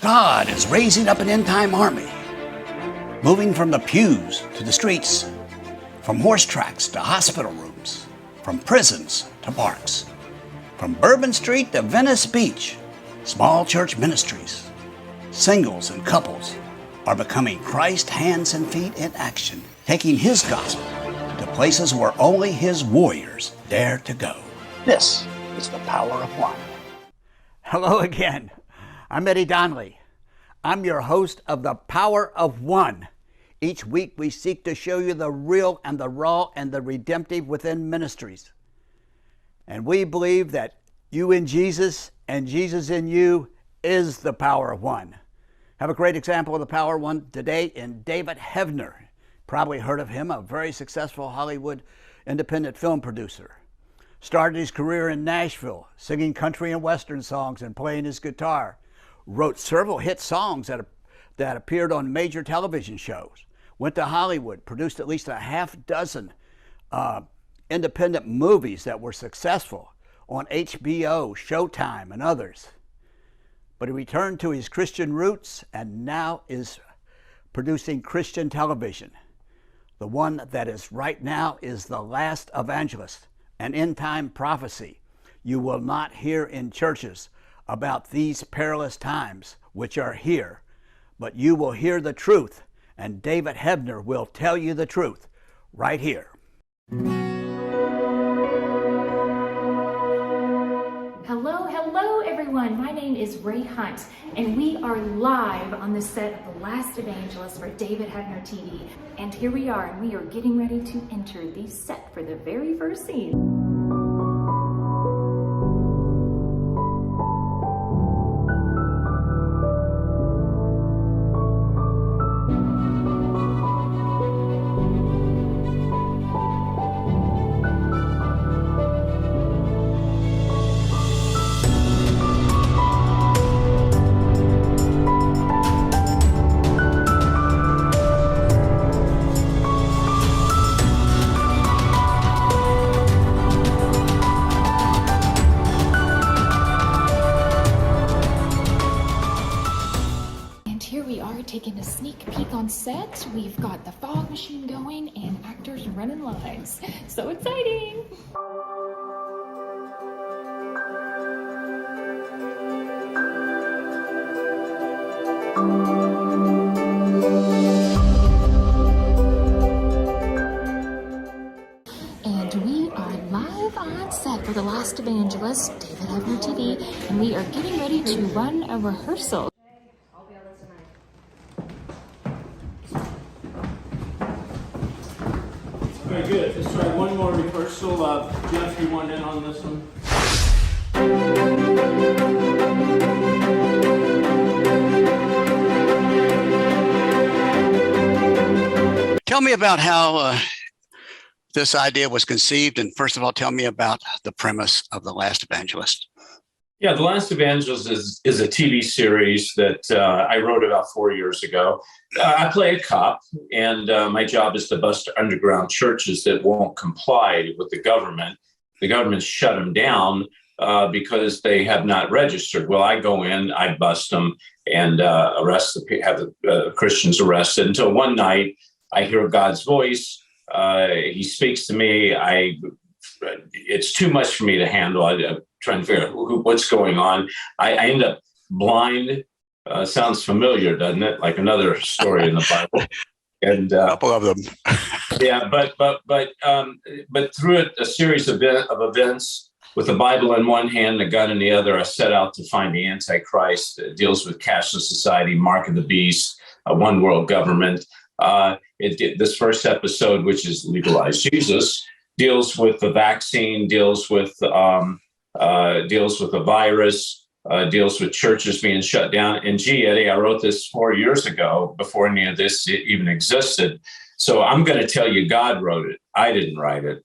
God is raising up an end-time army, moving from the pews to the streets, from horse tracks to hospital rooms, from prisons to parks, from Bourbon Street to Venice Beach. Small church ministries, singles and couples are becoming Christ's hands and feet in action, taking His gospel to places where only His warriors dare to go. This is the power of one. Hello again. I'm Eddie Donnelly. I'm your host of The Power of One. Each week we seek to show you the real and the raw and the redemptive within ministries. And we believe that you in Jesus and Jesus in you is the power of one. Have a great example of the power of one today in David Heavener. Probably heard of him, a very successful Hollywood independent film producer. Started his career in Nashville, singing country and western songs and playing his guitar. Wrote several hit songs that appeared on major television shows. Went to Hollywood, produced at least a half dozen independent movies that were successful on HBO, Showtime, and others. But he returned to his Christian roots and now is producing Christian television. The one that is right now is The Last Evangelist, an end-time prophecy you will not hear in churches about these perilous times which are here, but you will hear the truth, and David Heavener will tell you the truth right here. Hello everyone. My name is Ray Hunt, and we are live on the set of The Last Evangelist for David Heavener TV. And here we are, and we are getting ready to enter the set for the very first scene. Taking a sneak peek on set. We've got the fog machine going and actors running lines. So exciting! And we are live on set for The Last Evangelist, David Heavener TV, and we are getting ready to run a rehearsal. Very good. Let's try one more rehearsal. Jeff, you want in on this one? Tell me about how this idea was conceived, and first of all, tell me about the premise of The Last Evangelist. Yeah, The Last Evangelist is a TV series that I wrote about 4 years ago. I play a cop, and my job is to bust underground churches that won't comply with the government. The government shut them down because they have not registered. Well, I go in, I bust them, and have the Christians arrested until one night I hear God's voice. He speaks to me. It's too much for me to handle. I'm trying to figure out what's going on. I end up blind. Sounds familiar, doesn't it? Like another story in the Bible. And A couple of them. yeah, but through a series of events, with the Bible in one hand, the gun in the other, I set out to find the Antichrist. It deals with cashless society, mark of the beast, a one world government. This first episode, which is Legalize Jesus, deals with the vaccine, deals with the virus, deals with churches being shut down. And gee, Eddie, I wrote this 4 years ago before any of this even existed. So I'm going to tell you, God wrote it. I didn't write it.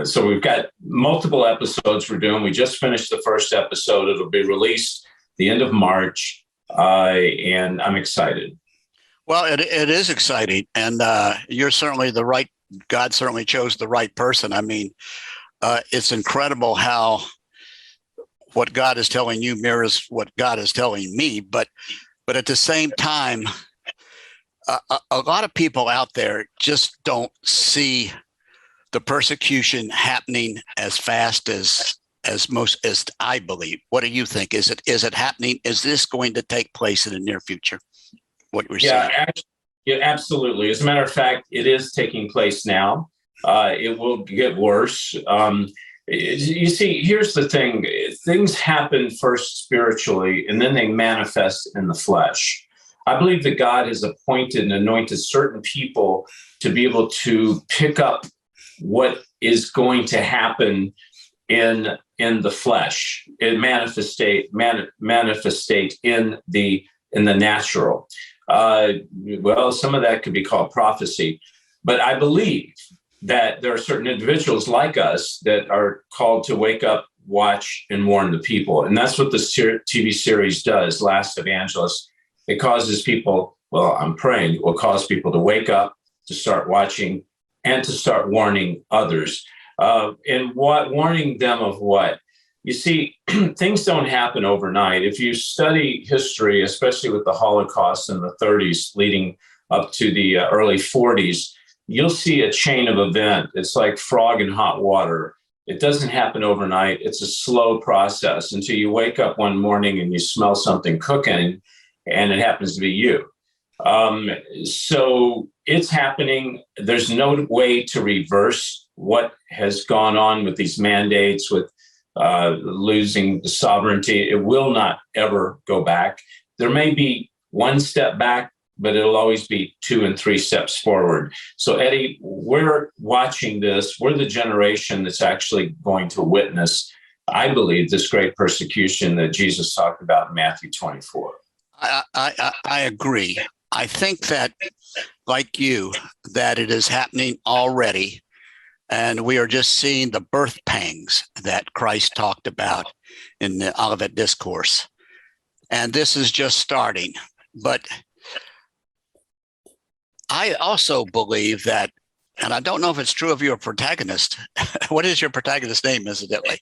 So we've got multiple episodes we're doing. We just finished the first episode. It'll be released the end of March, and I'm excited. Well, it is exciting, and you're certainly the right. God certainly chose the right person. I mean, it's incredible how what God is telling you mirrors what God is telling me. But at the same time, a lot of people out there just don't see the persecution happening as fast as I believe. What do you think? Is it happening? Is this going to take place in the near future? What we're seeing? Yeah, absolutely. As a matter of fact, it is taking place now. It will get worse. You see, here's the thing. Things happen first spiritually, and then they manifest in the flesh. I believe that God has appointed and anointed certain people to be able to pick up what is going to happen in the flesh. It manifestate in the natural. Well, some of that could be called prophecy, but I believe that there are certain individuals like us that are called to wake up, watch, and warn the people. And that's what this TV series does, Last Evangelist. It causes people, well, I'm praying, it will cause people to wake up, to start watching, and to start warning others. And warning them of what? You see, things don't happen overnight. If you study history, especially with the Holocaust in the 30s leading up to the early 40s, you'll see a chain of event. It's like frog in hot water. It doesn't happen overnight. It's a slow process until you wake up one morning and you smell something cooking, and it happens to be you. So it's happening. There's no way to reverse what has gone on with these mandates, with losing the sovereignty. It will not ever go back. There may be one step back, but it'll always be 2 and 3 steps forward. So, Eddie, we're watching this. We're the generation that's actually going to witness, I believe, this great persecution that Jesus talked about in Matthew 24. I agree. I think that, like you, that it is happening already. And we are just seeing the birth pangs that Christ talked about in the Olivet Discourse. And this is just starting. But I also believe that, and I don't know if it's true of your protagonist. What is your protagonist's name, incidentally?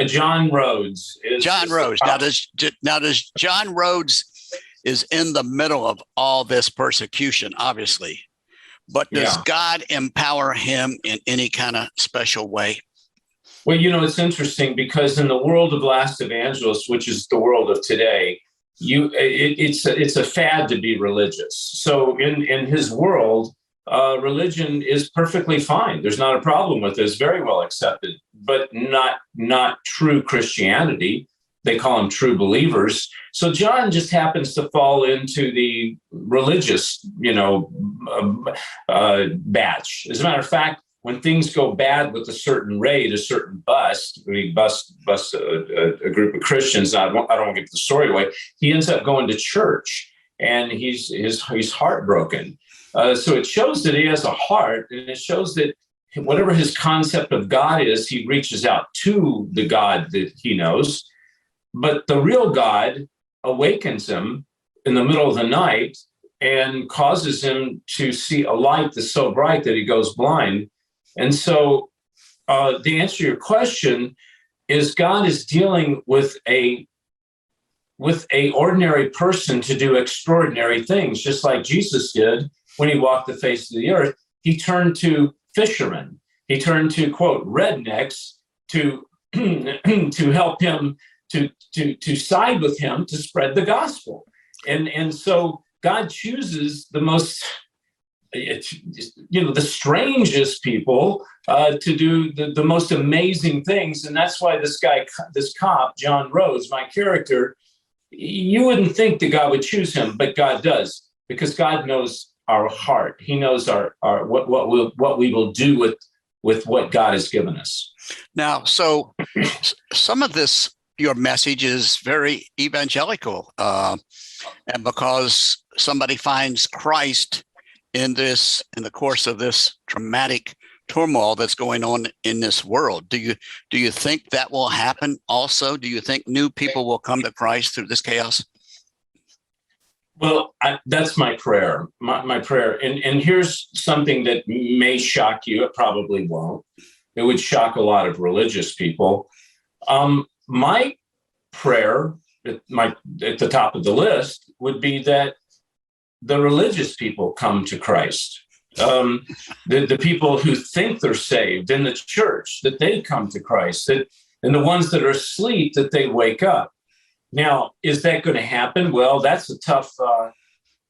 John Rhodes. John Rhodes. Now does John Rhodes is in the middle of all this persecution, obviously. But does God empower him in any kind of special way? Well, you know, it's interesting because in the world of Last Evangelist, which is the world of today, it's a fad to be religious. So in his world, religion is perfectly fine. There's not a problem with it. It's very well accepted, but not true Christianity. They call them true believers. So John just happens to fall into the religious, batch. As a matter of fact, when things go bad with a certain raid, a certain bust, we bust a group of Christians. I don't want to give the story away. He ends up going to church, and he's heartbroken. So it shows that he has a heart, and it shows that whatever his concept of God is, he reaches out to the God that he knows. But the real God awakens him in the middle of the night and causes him to see a light that's so bright that he goes blind. And so the answer to your question is God is dealing with a ordinary person to do extraordinary things, just like Jesus did when he walked the face of the earth. He turned to fishermen. He turned to, quote, rednecks to help him to side with him to spread the gospel. And so God chooses the most, the strangest people to do the most amazing things. And that's why this cop, John Rhodes, my character, you wouldn't think that God would choose him, but God does, because God knows our heart. He knows our what we will do with what God has given us. Now, so some of this, your message is very evangelical, and because somebody finds Christ in the course of this traumatic turmoil that's going on in this world. Do you think that will happen also? Do you think new people will come to Christ through this chaos? Well, that's my prayer, my prayer. And here's something that may shock you. It probably won't. It would shock a lot of religious people. My prayer at the top of the list would be that the religious people come to Christ. The people who think they're saved in the church, that they come to Christ, and the ones that are asleep, that they wake up. Now, is that going to happen? Well, that's a tough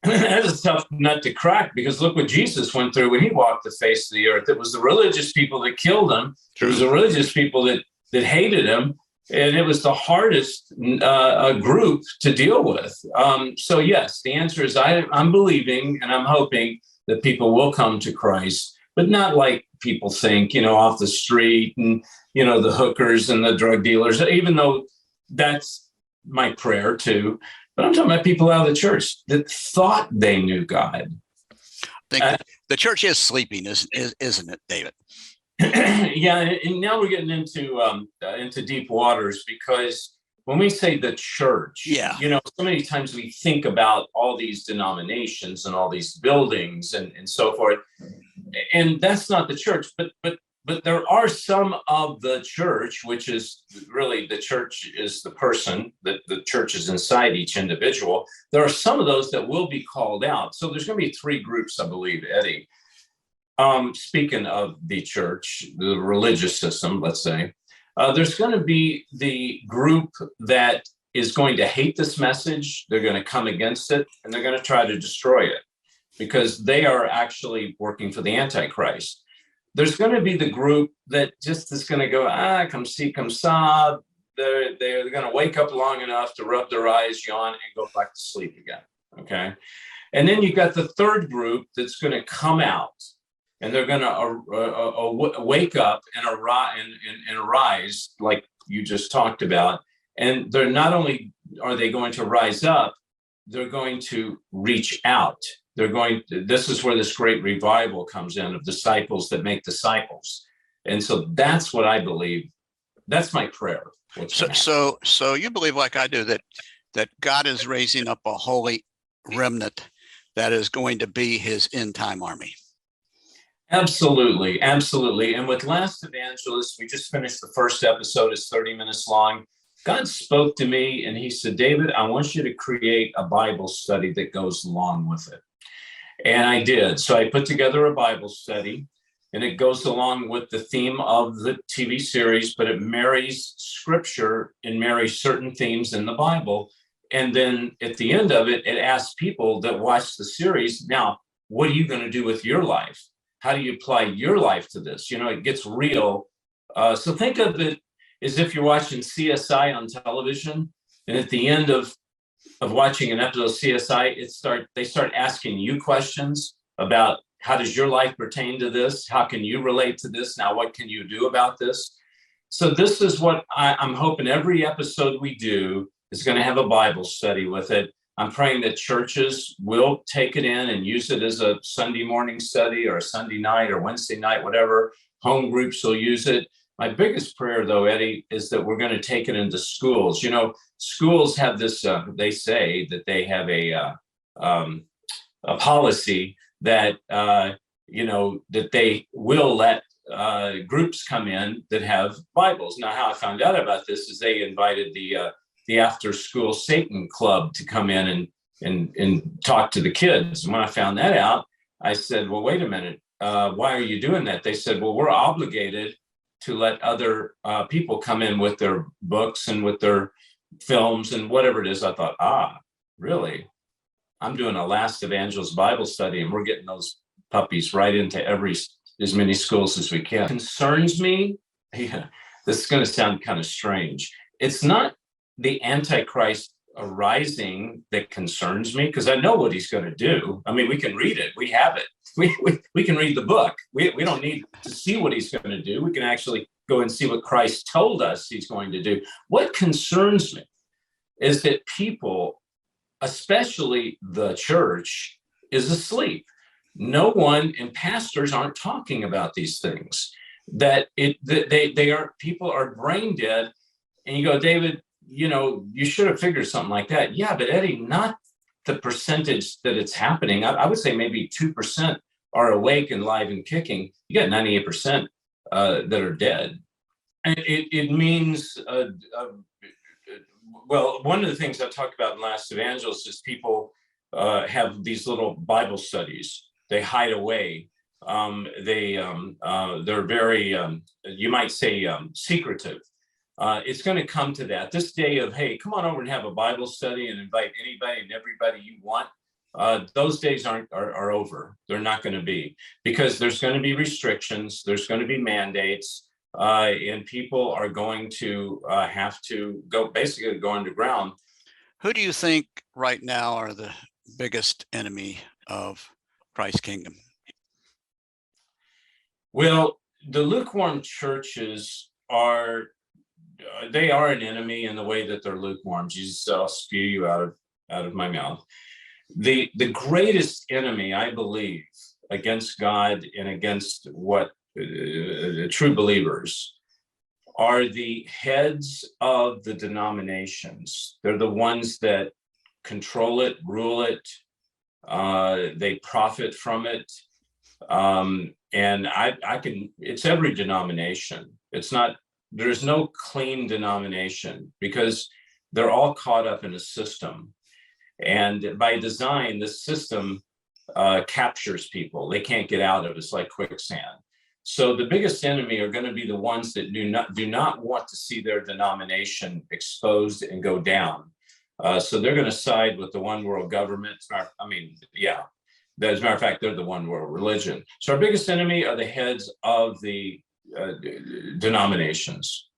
nut to crack, because look what Jesus went through when he walked the face of the earth. It was the religious people that killed him. It was the religious people that hated him. And it was the hardest group to deal with. So yes, the answer is I'm believing and I'm hoping that people will come to Christ, but not like people think, off the street and, the hookers and the drug dealers, even though that's my prayer too. But I'm talking about people out of the church that thought they knew God. I think the church is sleeping, isn't it, David? Yeah, and now we're getting into deep waters, because when we say the church, so many times we think about all these denominations and all these buildings and so forth, and that's not the church. But there are some of the church, which is really the church is the person, that the church is inside each individual. There are some of those that will be called out. So there's going to be three groups, I believe, Eddie. Speaking of the church, the religious system, let's say, there's going to be the group that is going to hate this message. They're going to come against it, and they're going to try to destroy it, because they are actually working for the Antichrist. There's going to be the group that just is going to go, come see, come saw. They're going to wake up long enough to rub their eyes, yawn, and go back to sleep again. Okay. And then you've got the third group that's going to come out, and they're going to wake up and arise, like you just talked about. And they're not only are they going to rise up, they're going to reach out. This is where this great revival comes in, of disciples that make disciples. And so that's what I believe. That's my prayer. So you believe, like I do, that God is raising up a holy remnant that is going to be his end time army. Absolutely. Absolutely. And with Last Evangelist, we just finished the first episode. It's 30 minutes long. God spoke to me and he said, David, I want you to create a Bible study that goes along with it. And I did. So I put together a Bible study, and it goes along with the theme of the TV series, but it marries scripture and marries certain themes in the Bible. And then at the end of it, it asks people that watch the series, now, what are you going to do with your life? How do you apply your life to this? It gets real. So think of it as if you're watching CSI on television, and at the end of watching an episode of CSI, they start asking you questions about, how does your life pertain to this? How can you relate to this? Now, what can you do about this? So this is what I'm hoping every episode we do is going to have a Bible study with it. I'm praying that churches will take it in and use it as a Sunday morning study, or a Sunday night or Wednesday night, whatever. Home groups will use it. My biggest prayer, though, Eddie, is that we're going to take it into schools. Schools have this, they say that they have a policy that, that they will let groups come in that have Bibles. Now, how I found out about this is they invited the after school Satan club to come in and talk to the kids. And when I found that out, I said, well, wait a minute. Why are you doing that? They said, well, we're obligated to let other people come in with their books and with their films and whatever it is. I thought, really? I'm doing a Last Evangelist Bible study, and we're getting those puppies right into as many schools as we can. Concerns me, this is going to sound kind of strange. It's not the Antichrist arising that concerns me, because I know what he's going to do. I mean, we can read it. We have it. We can read the book. We don't need to see what he's going to do. We can actually go and see what Christ told us he's going to do. What concerns me is that people, especially the church, is asleep. No one, and pastors aren't talking about these things. People are brain dead. And you go, David, you should have figured something like that. Yeah, but Eddie, not the percentage that it's happening. I would say maybe 2% are awake and live and kicking. You got 98% that are dead. It means, well, one of the things I talk about in Last Evangelist is people have these little Bible studies. They hide away. They're very, you might say, secretive. It's going to come to that. This day of, hey, come on over and have a Bible study and invite anybody and everybody you want. Those days are over. They're not going to be, because there's going to be restrictions. There's going to be mandates. And people are going to have to basically go underground. Who do you think right now are the biggest enemy of Christ's kingdom? Well, the lukewarm churches are an enemy in the way that they're lukewarm. Jesus said, I'll spew you out of my mouth. The greatest enemy, I believe, against God and against what true believers are the heads of the denominations. They're the ones that control it, rule it, they profit from it. And it's every denomination. There's no clean denomination, because they're all caught up in a system. And by design, this system captures people. They can't get out of it. It's like quicksand. So the biggest enemy are going to be the ones that do not want to see their denomination exposed and go down. So they're going to side with the one world government. I mean, yeah, as a matter of fact, they're the one world religion. So our biggest enemy are the heads of the denominations.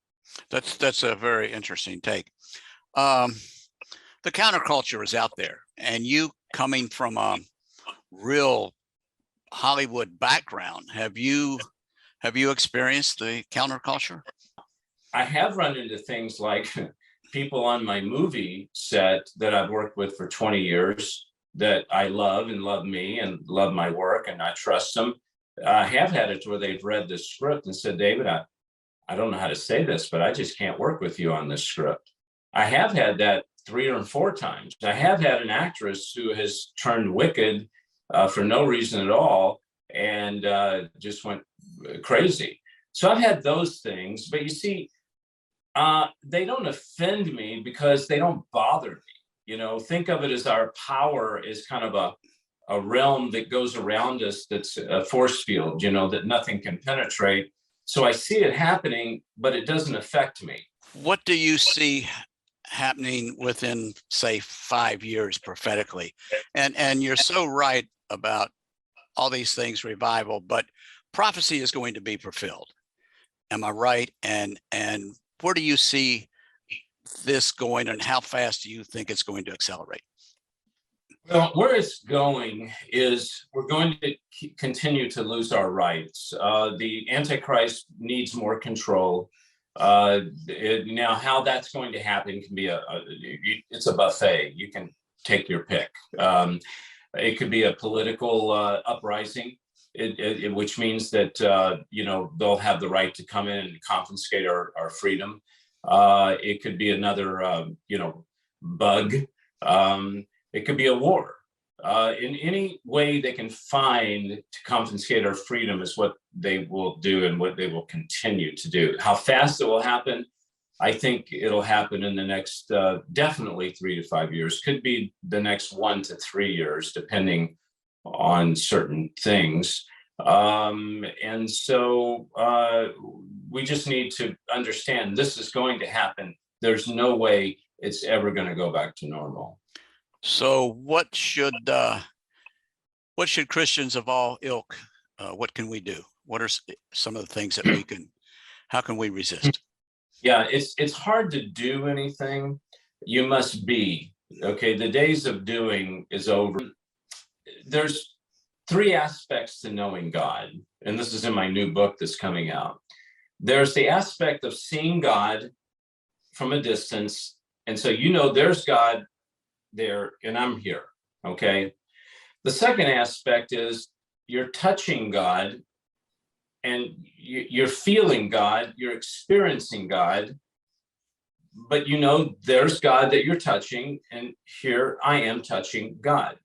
That's a very interesting take. The counterculture is out there, and you coming from a real Hollywood background, have you experienced the counterculture? I have run into things like people on my movie set that I've worked with for 20 years that I love and love me and love my work, and I trust them. I have had it where they've read the script and said, David, I don't know how to say this, but I just can't work with you on this script. I have had that 3 or 4 times. I have had an actress who has turned wicked for no reason at all and just went crazy. So I've had those things, but you see, they don't offend me because they don't bother me. You know, think of it as our power is kind of a realm that goes around us, that's a force field, you know, that nothing can penetrate. So I see it happening, but it doesn't affect me. What do you see happening within, say, 5 years prophetically? And you're so right about all these things, revival, but prophecy is going to be fulfilled. Am I right? And where do you see this going, and how fast do you think it's going to accelerate? Well, where it's going is we're going to continue to lose our rights. The Antichrist needs more control. Now, how that's going to happen can be it's a buffet. You can take your pick. It could be a political uprising, which means that you know, they'll have the right to come in and confiscate our freedom. It could be another you know, bug. It could be a war. In any way they can find to confiscate our freedom is what they will do and what they will continue to do. How fast it will happen, I think it'll happen in the next definitely 3 to 5 years. Could be the next 1 to 3 years, depending on certain things. And so we just need to understand this is going to happen. There's no way it's ever going to go back to normal. So what should Christians of all ilk, what can we do? What are some of the things that we can, how can we resist? Yeah, it's hard to do anything. You must be. Okay, the days of doing is over. There's 3 aspects to knowing God, and this is in my new book that's coming out. There's the aspect of seeing God from a distance, and so you know there's God there and I'm here. Okay, the second aspect is you're touching God and you're feeling God, you're experiencing God, but you know there's God that you're touching, and here I am touching God.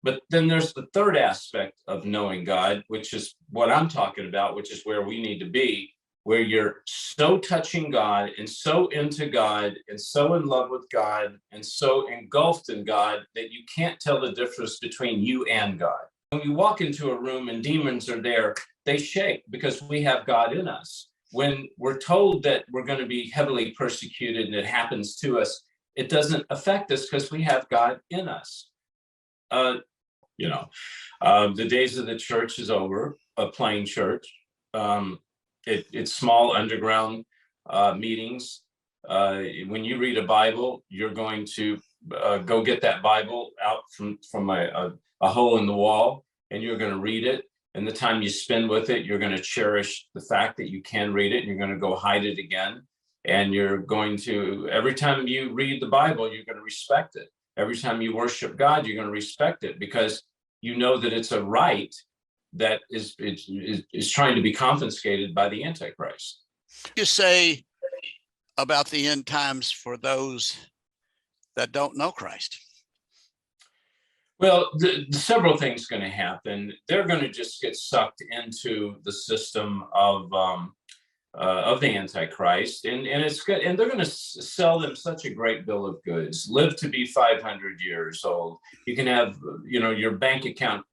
But then there's the third aspect of knowing God, which is what I'm talking about, which is where we need to be. where you're so touching God and so into God and so in love with God and so engulfed in God that you can't tell the difference between you and God. When you walk into a room and demons are there, they shake because we have God in us. When we're told that we're going to be heavily persecuted and it happens to us, it doesn't affect us because we have God in us. The days of the church is over, a plain church. It's small underground meetings. When you read a Bible, you're going to go get that Bible out from a hole in the wall, and you're going to read it. And the time you spend with it, you're going to cherish the fact that you can read it, and you're going to go hide it again. And you're going to, every time you read the Bible, you're going to respect it. Every time you worship God, you're going to respect it because you know that it's a right that is trying to be confiscated by the Antichrist. You say about the end times for those that don't know Christ? Well, several things going to happen. They're going to just get sucked into the system of the Antichrist, and it's good. And they're going to sell them such a great bill of goods. Live to be 500 years old. You can have, your bank account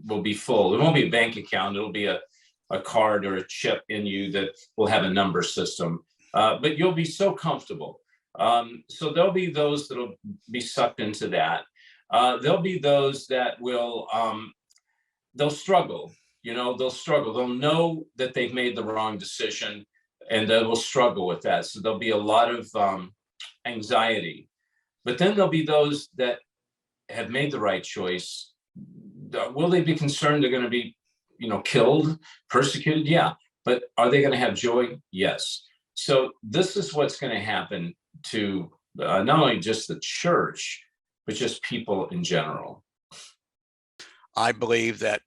will be full. It won't be a bank account. It'll be a card or a chip in you that will have a number system. But you'll be so comfortable. So there'll be those that'll be sucked into that. There'll be those that will, they'll struggle. They'll struggle. They'll know that they've made the wrong decision, and they will struggle with that. So there'll be a lot of anxiety. But then there'll be those that have made the right choice. Will they be concerned they're going to be, killed, persecuted? Yeah. But are they going to have joy? Yes. So this is what's going to happen to not only just the church, but just people in general. I believe that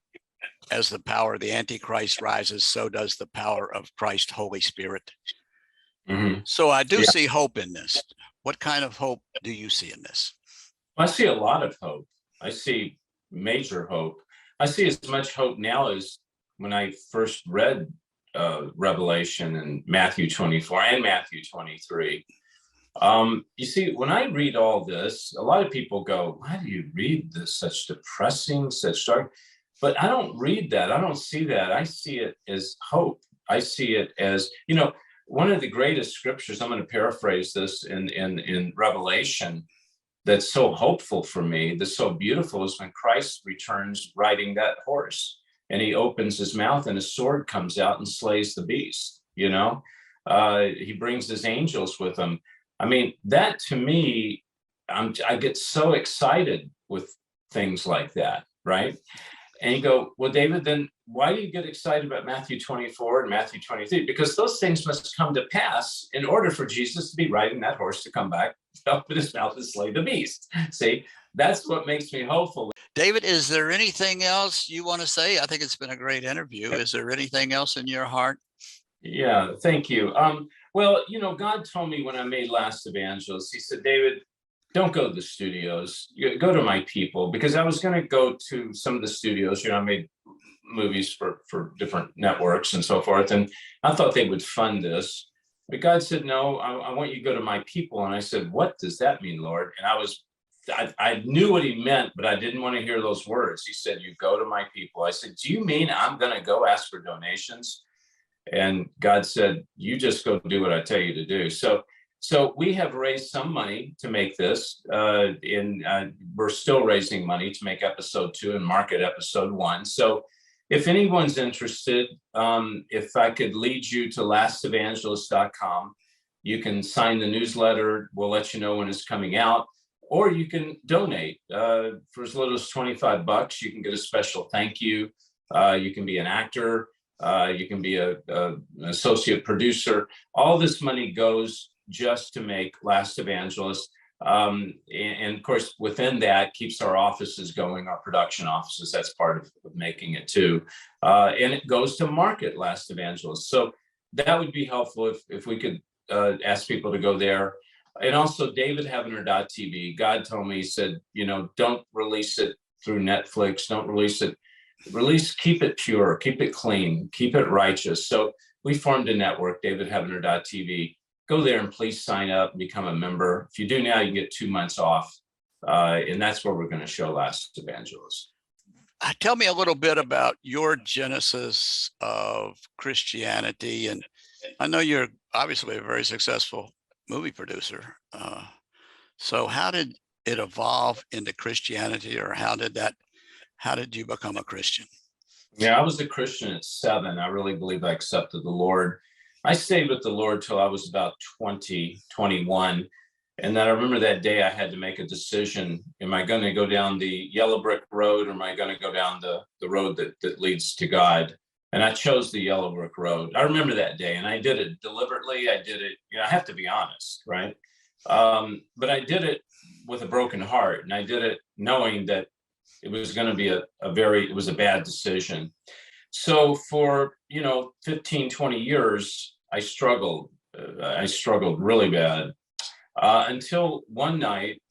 as the power of the Antichrist rises, so does the power of Christ's Holy Spirit. Mm-hmm. So I do see hope in this. What kind of hope do you see in this? I see a lot of hope. I see major hope. I see as much hope now as when I first read Revelation and Matthew 24 and Matthew 23. You see, when I read all this, a lot of people go, why do you read this? Such depressing, such dark. But I don't read that. I don't see that. I see it as hope. I see it as, one of the greatest scriptures, I'm going to paraphrase this in Revelation, that's so hopeful for me, that's so beautiful, is when Christ returns riding that horse and he opens his mouth and his sword comes out and slays the beast. He brings his angels with him. I mean, that to me, I get so excited with things like that, right? And you go, well, David, then why do you get excited about Matthew 24 and Matthew 23? Because those things must come to pass in order for Jesus to be riding that horse to come back, open his mouth and slay the beast. See, that's what makes me hopeful. David, is there anything else you want to say? I think it's been a great interview. Is there anything else in your heart? Yeah, thank you. Well, God told me when I made Last Evangelist, he said, David, don't go to the studios, go to my people, because I was going to go to some of the studios. I made movies for different networks and so forth, and I thought they would fund this. But God said, no, I want you to go to my people. And I said, what does that mean, Lord? And I knew what he meant, but I didn't want to hear those words. He said, you go to my people. I said, do you mean I'm going to go ask for donations? And God said, you just go do what I tell you to do. So we have raised some money to make this. We're still raising money to make episode 2 and market episode 1. So if anyone's interested, if I could lead you to lastevangelist.com, you can sign the newsletter. We'll let you know when it's coming out, or you can donate for as little as $25. You can get a special thank you. You can be an actor. You can be an associate producer. All this money goes just to make Last Evangelist. And of course, within that keeps our offices going, our production offices. That's part of making it too. And it goes to market Last Evangelist. So that would be helpful if we could ask people to go there. And also Heavener.tv. God told me, he said, don't release it through Netflix. Don't release it. Keep it pure, keep it clean, keep it righteous. So we formed a network, TV. Go there and please sign up and become a member. If you do now, you can get 2 months off. And that's where we're going to show Last Evangelist. Tell me a little bit about your genesis of Christianity. And I know you're obviously a very successful movie producer. So how did it evolve into Christianity, or how did you become a Christian? Yeah, I was a Christian at 7. I really believe I accepted the Lord. I stayed with the Lord till I was about 21. And then I remember that day I had to make a decision. Am I going to go down the yellow brick road, or am I going to go down the road that leads to God? And I chose the yellow brick road. I remember that day, and I did it deliberately. I did it, I have to be honest, right? But I did it with a broken heart, and I did it knowing that it was going to be it was a bad decision. So for, 15, 20 years, I struggled really bad. Until one night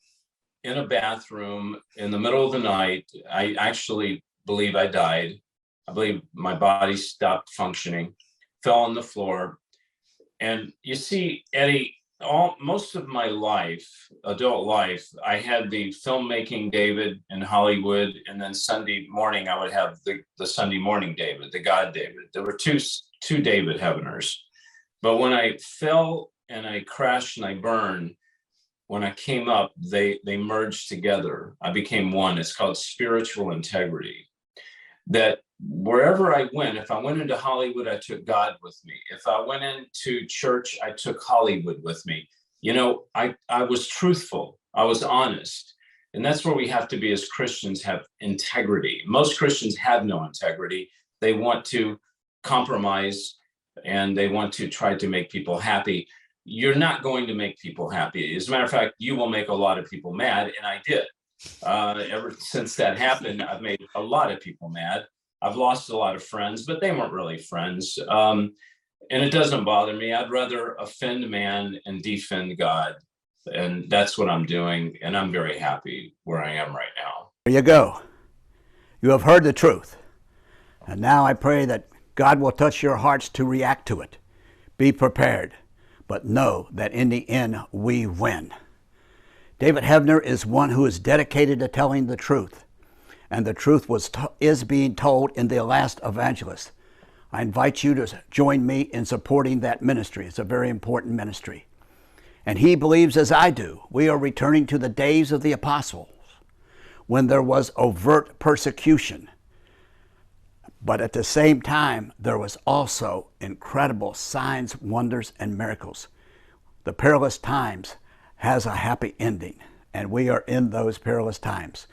in a bathroom in the middle of the night, I actually believe I died. I believe my body stopped functioning, fell on the floor. And you see, Eddie, most of my life, adult life, I had the filmmaking David in Hollywood, and then Sunday morning I would have the Sunday morning David, the God David. There were two David Heaveners. But when I fell and I crashed and I burned, when I came up, they merged together. I became one. It's called spiritual integrity. That wherever I went, if I went into Hollywood, I took God with me. If I went into church, I took Hollywood with me. I was truthful. I was honest. And that's where we have to be as Christians, have integrity. Most Christians have no integrity. They want to compromise, and they want to try to make people happy. You're not going to make people happy. As a matter of fact, you will make a lot of people mad, and I did. Ever since that happened, I've made a lot of people mad. I've lost a lot of friends, but they weren't really friends. And it doesn't bother me. I'd rather offend man and defend God. And that's what I'm doing. And I'm very happy where I am right now. There you go. You have heard the truth. And now I pray that God will touch your hearts to react to it. Be prepared, but know that in the end we win. David Heavener is one who is dedicated to telling the truth. And the truth is being told in The Last Evangelist. I invite you to join me in supporting that ministry. It's a very important ministry. And he believes, as I do, we are returning to the days of the apostles, when there was overt persecution. But at the same time, there was also incredible signs, wonders, and miracles. The perilous times has a happy ending, and we are in those perilous times.